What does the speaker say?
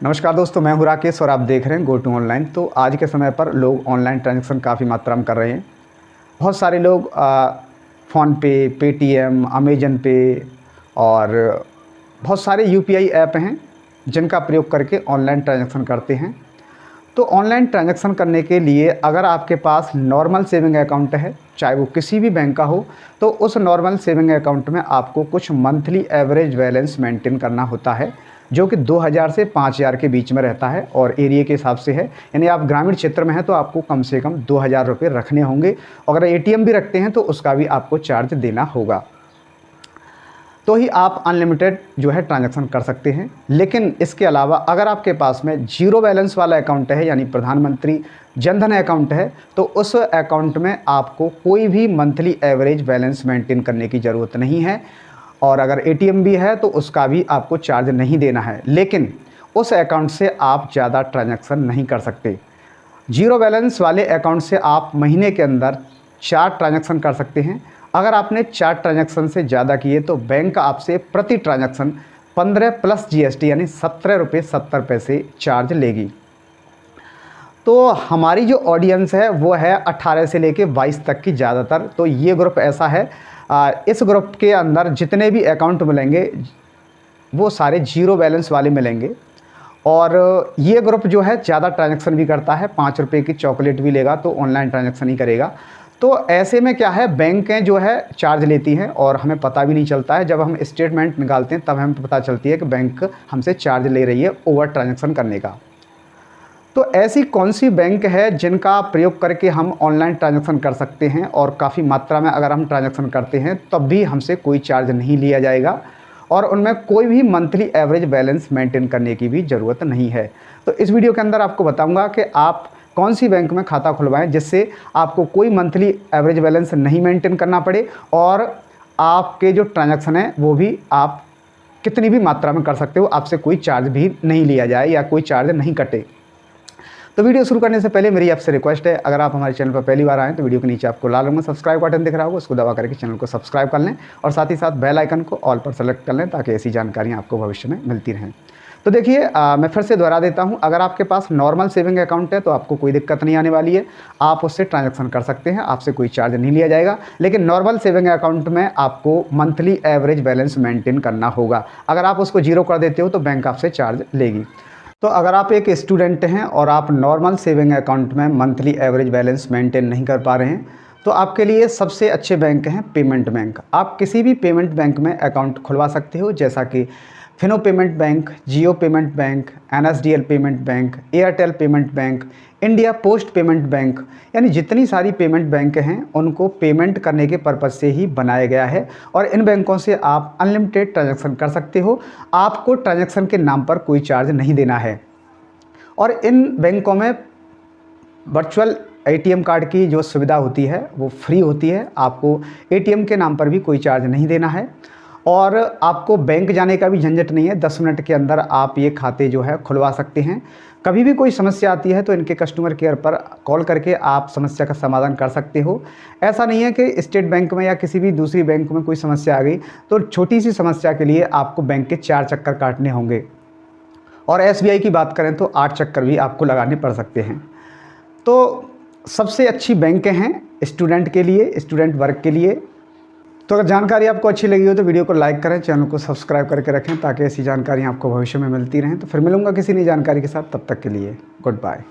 नमस्कार दोस्तों, मैं हूं राकेश और आप देख रहे हैं गो टू ऑनलाइन। तो आज के समय पर लोग ऑनलाइन ट्रांजैक्शन काफ़ी मात्रा में कर रहे हैं। बहुत सारे लोग फ़ोनपे, पेटीएम, अमेज़न पे और बहुत सारे यूपीआई ऐप हैं जिनका प्रयोग करके ऑनलाइन ट्रांजैक्शन करते हैं। तो ऑनलाइन ट्रांजैक्शन करने के लिए अगर आपके पास नॉर्मल सेविंग अकाउंट है, चाहे वो किसी भी बैंक का हो, तो उस नॉर्मल सेविंग अकाउंट में आपको कुछ मंथली एवरेज बैलेंस मेंटेन करना होता है, जो कि 2000 से 5000 के बीच में रहता है और एरिया के हिसाब से है। यानी आप ग्रामीण क्षेत्र में हैं तो आपको कम से कम 2000 रुपये रखने होंगे। अगर एटीएम भी रखते हैं तो उसका भी आपको चार्ज देना होगा, तो ही आप अनलिमिटेड जो है ट्रांजैक्शन कर सकते हैं। लेकिन इसके अलावा अगर आपके पास में जीरो बैलेंस वाला अकाउंट है, यानी प्रधानमंत्री जनधन अकाउंट है, तो उस अकाउंट में आपको कोई भी मंथली एवरेज बैलेंस मेंटेन करने की ज़रूरत नहीं है। और अगर एटीएम भी है तो उसका भी आपको चार्ज नहीं देना है, लेकिन उस अकाउंट से आप ज़्यादा ट्रांजैक्शन नहीं कर सकते। जीरो बैलेंस वाले अकाउंट से आप महीने के अंदर 4 ट्रांजैक्शन कर सकते हैं। अगर आपने 4 ट्रांजैक्शन से ज़्यादा किए तो बैंक आपसे प्रति ट्रांजैक्शन 15 प्लस जीएसटी यानी 17 रुपये 70 पैसे चार्ज लेगी। तो हमारी जो ऑडियंस है वो है 18 से लेके 22 तक की ज़्यादातर। तो ये ग्रुप ऐसा है, इस ग्रुप के अंदर जितने भी अकाउंट मिलेंगे वो सारे जीरो बैलेंस वाले मिलेंगे। और ये ग्रुप जो है ज़्यादा ट्रांजैक्शन भी करता है, 5 रुपये की चॉकलेट भी लेगा तो ऑनलाइन ट्रांजैक्शन ही करेगा। तो ऐसे में क्या है, बैंकें जो है चार्ज लेती हैं और हमें पता भी नहीं चलता है। जब हम स्टेटमेंट निकालते हैं तब हमें पता चलती है कि बैंक हमसे चार्ज ले रही है ओवर ट्रांजैक्शन करने का। तो ऐसी कौन सी बैंक है जिनका प्रयोग करके हम ऑनलाइन ट्रांजैक्शन कर सकते हैं और काफ़ी मात्रा में अगर हम ट्रांजैक्शन करते हैं तब भी हमसे कोई चार्ज नहीं लिया जाएगा और उनमें कोई भी मंथली एवरेज बैलेंस मेंटेन करने की भी ज़रूरत नहीं है। तो इस वीडियो के अंदर आपको बताऊंगा कि आप कौन सी बैंक में खाता खुलवाएं जिससे आपको कोई मंथली एवरेज बैलेंस नहीं मेंटेन करना पड़े और आपके जो ट्रांजैक्शन है वो भी आप कितनी भी मात्रा में कर सकते हो, आपसे कोई चार्ज भी नहीं लिया जाए या कोई चार्ज नहीं कटे। तो वीडियो शुरू करने से पहले मेरी आपसे रिक्वेस्ट है, अगर आप हमारे चैनल पर पहली बार आएँ तो वीडियो के नीचे आपको लाल रंग में सब्सक्राइब बटन दिख रहा होगा, उसको दबा करके चैनल को सब्सक्राइब कर लें और साथ ही साथ बेल आइकन को ऑल पर सेलेक्ट कर लें ताकि ऐसी जानकारियाँ आपको भविष्य में मिलती रहें। तो देखिए, मैं फिर से दोहरा देता हूँ, अगर आपके पास नॉर्मल सेविंग अकाउंट है तो आपको कोई दिक्कत नहीं आने वाली है, आप उससे ट्रांजैक्शन कर सकते हैं, आपसे कोई चार्ज नहीं लिया जाएगा। लेकिन नॉर्मल सेविंग अकाउंट में आपको मंथली एवरेज बैलेंस मेंटेन करना होगा। अगर आप उसको जीरो कर देते हो तो बैंक आपसे चार्ज लेगी। तो अगर आप एक स्टूडेंट हैं और आप नॉर्मल सेविंग अकाउंट में मंथली एवरेज बैलेंस मेंटेन नहीं कर पा रहे हैं तो आपके लिए सबसे अच्छे बैंक हैं पेमेंट बैंक। आप किसी भी पेमेंट बैंक में अकाउंट खुलवा सकते हो, जैसा कि Fino payment bank, Jio payment bank, NSDL payment bank, Airtel payment bank, India Post payment bank. यानी जितनी सारी पेमेंट बैंक हैं उनको पेमेंट करने के पर्पज़ से ही बनाया गया है और इन बैंकों से आप अनलिमिटेड ट्रांजैक्शन कर सकते हो। आपको ट्रांजैक्शन के नाम पर कोई चार्ज नहीं देना है और इन बैंकों में वर्चुअल एटीएम कार्ड की जो सुविधा होती है वो फ्री होती है। आपको एटीएम के नाम पर भी कोई चार्ज नहीं देना है और आपको बैंक जाने का भी झंझट नहीं है। 10 मिनट के अंदर आप ये खाते जो है खुलवा सकते हैं। कभी भी कोई समस्या आती है तो इनके कस्टमर केयर पर कॉल करके आप समस्या का समाधान कर सकते हो। ऐसा नहीं है कि स्टेट बैंक में या किसी भी दूसरी बैंक में कोई समस्या आ गई तो छोटी सी समस्या के लिए आपको बैंक के 4 चक्कर काटने होंगे और एसबीआई की बात करें तो 8 चक्कर भी आपको लगाने पड़ सकते हैं। तो सबसे अच्छी बैंकें हैं स्टूडेंट के लिए, स्टूडेंट वर्ग के लिए। तो अगर जानकारी आपको अच्छी लगी हो तो वीडियो को लाइक करें, चैनल को सब्सक्राइब करके रखें ताकि ऐसी जानकारी आपको भविष्य में मिलती रहें। तो फिर मिलूंगा किसी नई जानकारी के साथ, तब तक के लिए गुड बाय।